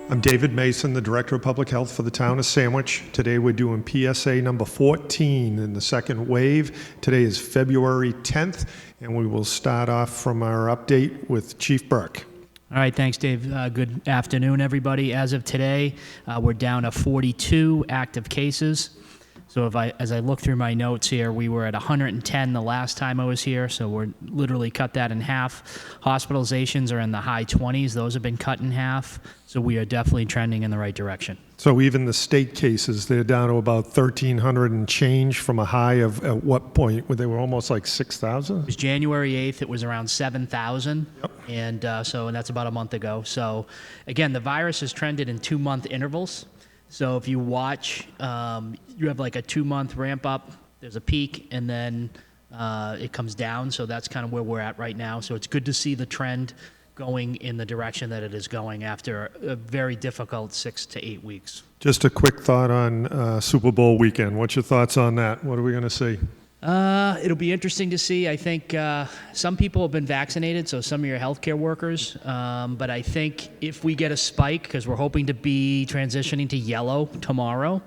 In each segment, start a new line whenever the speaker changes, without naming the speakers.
I'm David Mason, the Director of Public Health for the town of Sandwich. Today we're doing PSA number 14 in the second wave. Today is February 10th, and we will start off from our update with Chief Burke.
All right, thanks, Dave. Good afternoon, everybody. As of today, we're down to 42 active cases. So as I look through my notes here, we were at 110 the last time I was here, so we're literally cut that in half. Hospitalizations are in the high 20s. Those have been cut in half, so we are definitely trending in the right direction.
So even the state cases, they're down to about 1,300 and change from a high of, at what point? They were almost like 6,000?
It was January 8th. It was around 7,000,
Yep.
and that's about a month ago. So again, the virus has trended in 2-month intervals. So if you watch, you have like a 2-month ramp up, there's a peak, and then it comes down. So that's kind of where we're at right now. So it's good to see the trend going in the direction that it is going after a very difficult 6 to 8 weeks.
Just a quick thought on Super Bowl weekend. What's your thoughts on that? What are we going to see?
It'll be interesting to see. I think some people have been vaccinated, so some of your healthcare workers. But I think if we get a spike, because we're hoping to be transitioning to yellow tomorrow,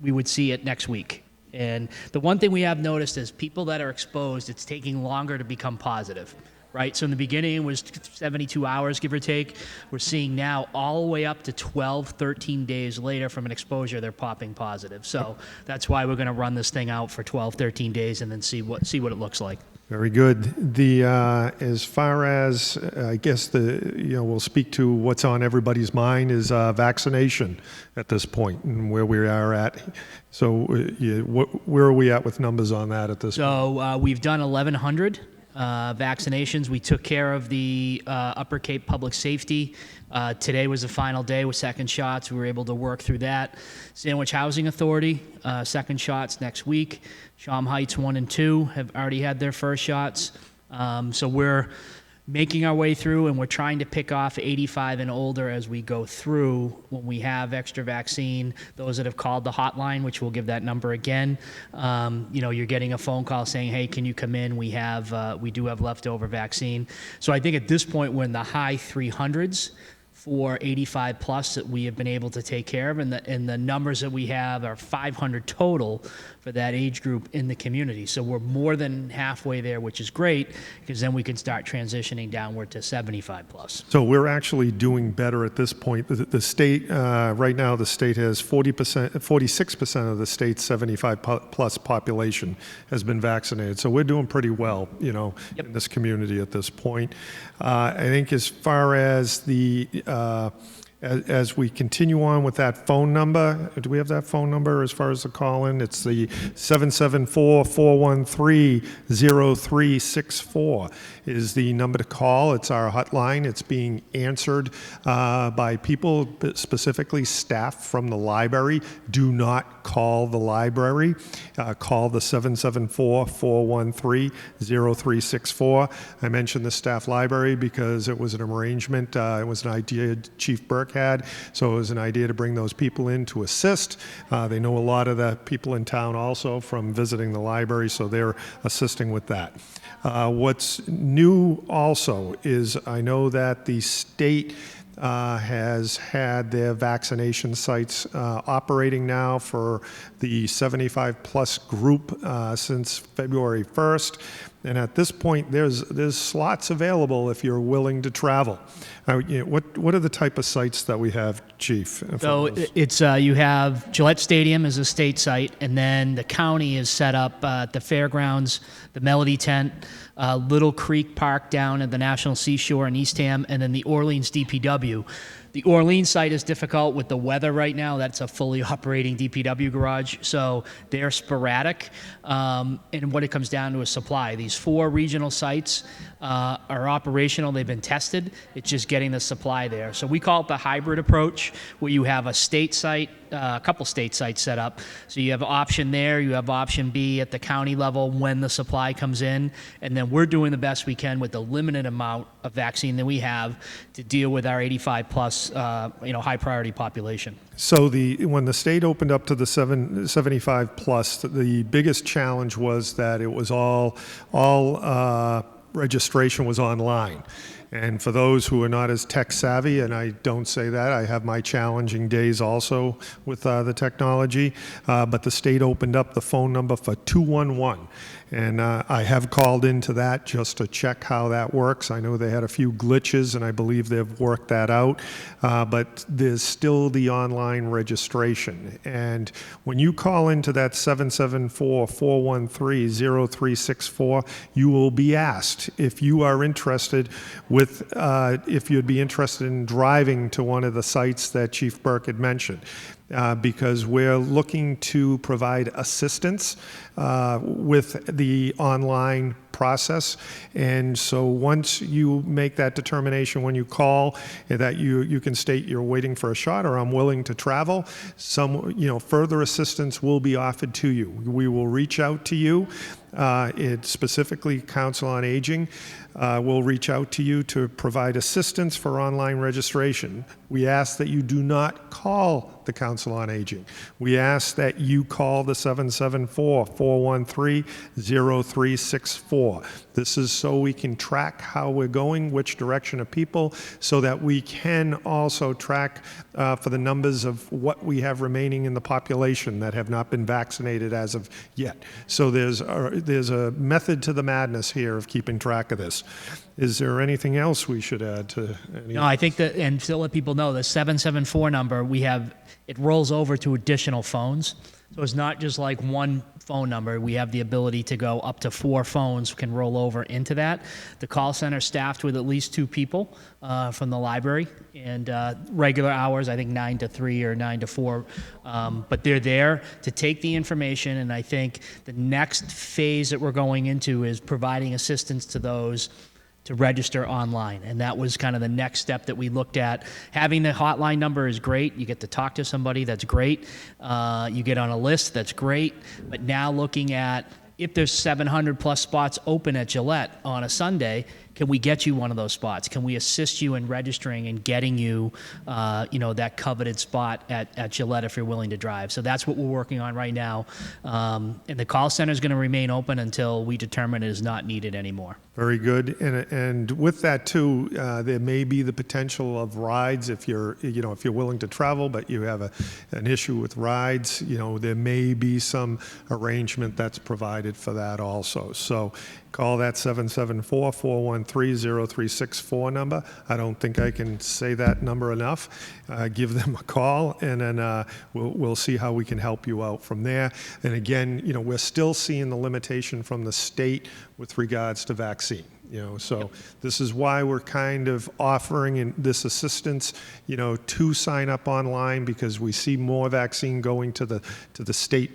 we would see it next week. And the one thing we have noticed is people that are exposed, it's taking longer to become positive. Right, so in the beginning it was 72 hours, give or take. We're seeing now all the way up to 12, 13 days later from an exposure, they're popping positive. So that's why we're going to run this thing out for 12, 13 days and then see what it looks like.
Very good. The as far as I guess we'll speak to what's on everybody's mind is vaccination at this point and where we are at. So where are we at with numbers on that at this point?
So we've done 1,100. Vaccinations. We took care of the Upper Cape Public Safety. Today was the final day with second shots. We were able to work through that. Sandwich Housing Authority, second shots next week. Shawm Heights 1 and 2 have already had their first shots. So we're making our way through, and we're trying to pick off 85 and older as we go through when we have extra vaccine. Those that have called the hotline, which we'll give that number again, you're getting a phone call saying, hey, can you come in? We do have leftover vaccine. So I think at this point we're in the high 300s for 85 plus that we have been able to take care of, and the numbers that we have are 500 total for that age group in the community. So we're more than halfway there, which is great, because then we can start transitioning downward to 75 plus.
So we're actually doing better at this point. The state, right now, the state has 46% of the state's 75 plus population has been vaccinated. So we're doing pretty well, in this community at this point. I think as far as as we continue on with that phone number, do we have that phone number as far as the call-in? It's the 774-413-0364 is the number to call. It's our hotline. It's being answered by people, specifically staff from the library. Do not call the library. Call the 774-413-0364. I mentioned the staff library because it was an arrangement. It was an idea Chief Burke had, so it was an idea to bring those people in to assist. They know a lot of the people in town also from visiting the library, so they're assisting with that. What's new also is I know that the state has had their vaccination sites operating now for the 75 plus group since February 1st. And at this point, there's slots available if you're willing to travel. What are the type of sites that we have, Chief?
So it's you have Gillette Stadium as a state site, and then the county is set up at the fairgrounds, the Melody Tent, Little Creek Park down at the National Seashore in Eastham, and then the Orleans DPW. The Orleans site is difficult with the weather right now. That's a fully operating DPW garage, so they're sporadic. And what it comes down to is supply. These 4 regional sites are operational. They've been tested. It's just getting the supply there. So we call it the hybrid approach, where you have a state site, a couple state sites set up. So you have option there, you have option B at the county level when the supply comes in, and then we're doing the best we can with the limited amount of vaccine that we have to deal with our 85 plus high priority population.
So when the state opened up to the 75 plus, the biggest challenge was that it was all registration was online. And for those who are not as tech savvy, and I don't say that, I have my challenging days also with the technology, but the state opened up the phone number for 211. And I have called into that just to check how that works. I know they had a few glitches, and I believe they've worked that out. But there's still the online registration. And when you call into that 774-413-0364, you will be asked if you are interested if you'd be interested in driving to one of the sites that Chief Burke had mentioned. Because we're looking to provide assistance with the online process. And so once you make that determination when you call that you can state you're waiting for a shot or I'm willing to travel, further assistance will be offered to you. We will reach out to you. It specifically Council on Aging will reach out to you to provide assistance for online registration. We ask that you do not call the Council on Aging. We ask that you call the 774-413-0364. This is so we can track how we're going, which direction of people, so that we can also track for the numbers of what we have remaining in the population that have not been vaccinated as of yet. So there's a method to the madness here of keeping track of this. Is there anything else we should add to any?
No, I think that, and to let people know, the 774 number, it rolls over to additional phones. So it's not just like one phone number. We have the ability to go up to 4 phones can roll over into that. The call center staffed with at least 2 people from the library, and regular hours, I think 9 to 3 or 9 to 4. But they're there to take the information, and I think the next phase that we're going into is providing assistance to those to register online. And that was kind of the next step that we looked at. Having the hotline number is great. You get to talk to somebody, that's great. You get on a list, that's great. But now looking at if there's 700 plus spots open at Gillette on a Sunday, can we get you one of those spots? Can we assist you in registering and getting you, that coveted spot at Gillette if you're willing to drive? So that's what we're working on right now. And the call center is going to remain open until we determine it is not needed anymore.
Very good. And with that too, there may be the potential of rides if you're willing to travel, but you have an issue with rides. There may be some arrangement that's provided for that also. So call that 774-413-0364 number. I don't think I can say that number enough. Give them a call, and then we'll see how we can help you out from there. And again, we're still seeing the limitation from the state with regards to vaccine. So this is why we're kind of offering this assistance, to sign up online, because we see more vaccine going to the state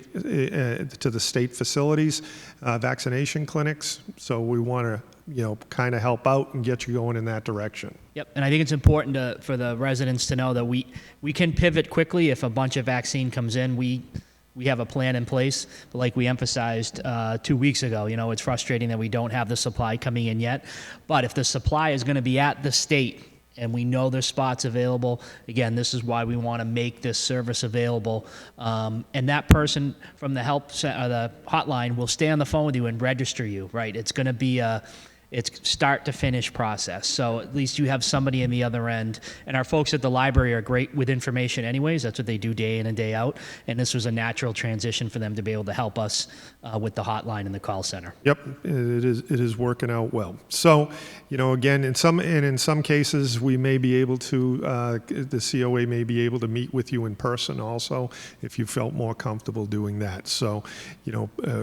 facilities, vaccination clinics. So we want to kind of help out and get you going in that direction.
Yep, and I think it's important for the residents to know that we can pivot quickly if a bunch of vaccine comes in. We have a plan in place, but like we emphasized 2 weeks ago, it's frustrating that we don't have the supply coming in yet. But if the supply is going to be at the state and we know there's spots available, again, this is why we want to make this service available. And that person from the the hotline will stay on the phone with you and register you, right? It's going to be it's start to finish process. So at least you have somebody in the other end. And our folks at the library are great with information anyways. That's what they do day in and day out. And this was a natural transition for them to be able to help us with the hotline and the call center.
Yep, it is working out well. So, again, in some cases, we may be able to, the COA may be able to meet with you in person also, if you felt more comfortable doing that. So,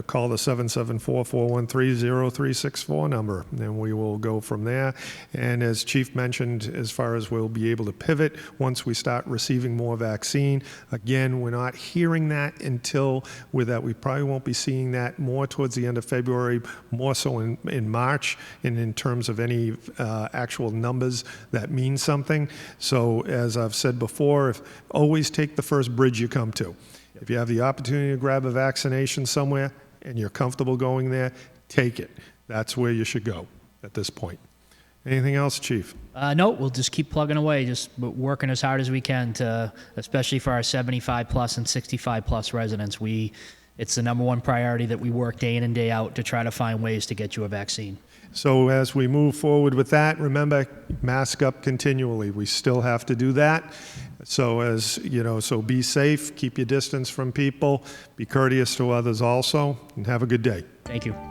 call the 774-413-0364 number, and we will go from there. And as Chief mentioned, as far as we'll be able to pivot once we start receiving more vaccine, again, we're not hearing that until we probably won't be seeing that more towards the end of February, more so in March, and in terms of any actual numbers that mean something. So as I've said before, always take the first bridge you come to. If you have the opportunity to grab a vaccination somewhere and you're comfortable going there, take it. That's where you should go at this point. Anything else, Chief?
No, we'll just keep plugging away, just working as hard as we can to, especially for our 75 plus and 65 plus residents. It's the number one priority that we work day in and day out to try to find ways to get you a vaccine.
So as we move forward with that, remember, mask up continually. We still have to do that. So as you know, so be safe, keep your distance from people, be courteous to others also, and have a good day.
Thank you.